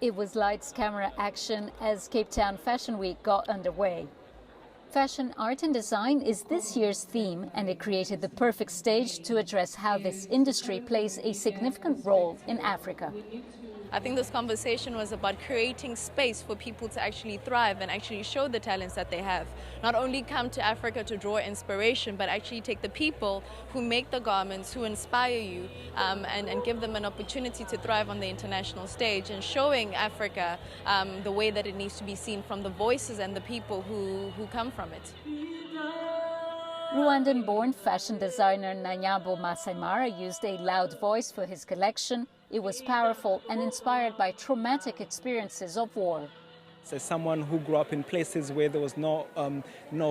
It was lights, camera, action as Cape Town Fashion Week got underway. Fashion, art and design is this year's theme, and it created the perfect stage to address how this industry plays a significant role in Africa. I think this conversation was about creating space for people to actually thrive and actually show the talents that they have. Not only come to Africa to draw inspiration, but actually take the people who make the garments, who inspire you, and give them an opportunity to thrive on the international stage, and showing Africa the way that it needs to be seen from the voices and the people who come from it. Rwandan-born fashion designer Nanyabo Masaimara used a loud voice for his collection. It was powerful and inspired by traumatic experiences of war. So someone who grew up in places where there was no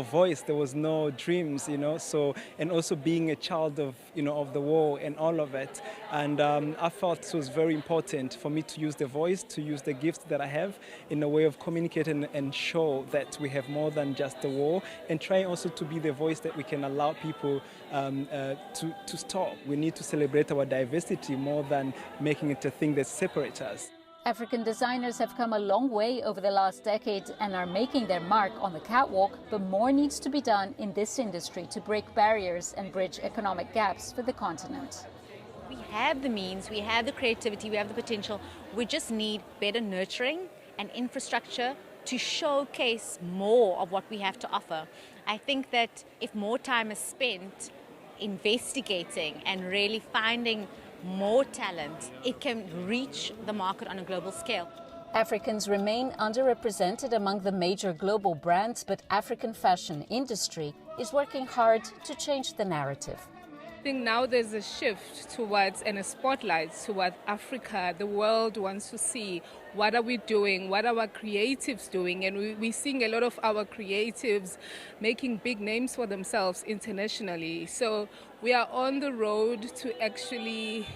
voice, there was no dreams, So, and also being a child of, of the war and all of it. And I felt it was very important for me to use the voice, to use the gifts that I have in a way of communicating and show that we have more than just the war, and try also to be the voice that we can allow people to stop. We need to celebrate our diversity more than making it a thing that separates us. African designers have come a long way over the last decade and are making their mark on the catwalk, but more needs to be done in this industry to break barriers and bridge economic gaps for the continent. We have the means, we have the creativity, we have the potential. We just need better nurturing and infrastructure to showcase more of what we have to offer. I think that if more time is spent investigating and really finding more talent, it can reach the market on a global scale. Africans remain underrepresented among the major global brands, but African fashion industry is working hard to change the narrative. I think now there's a shift towards and a spotlight toward Africa. The world wants to see what are we doing, what are our creatives doing, and we're seeing a lot of our creatives making big names for themselves internationally. So we are on the road to actually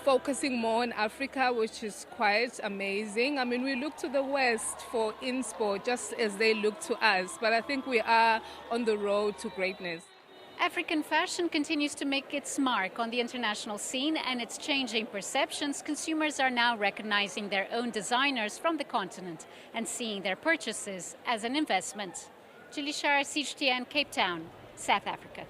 focusing more on Africa, which is quite amazing. I mean, we look to the West for inspo just as they look to us, but I think we are on the road to greatness. African fashion continues to make its mark on the international scene, and it's changing perceptions. Consumers are now recognizing their own designers from the continent and seeing their purchases as an investment. Julie Shara, CGTN, Cape Town, South Africa.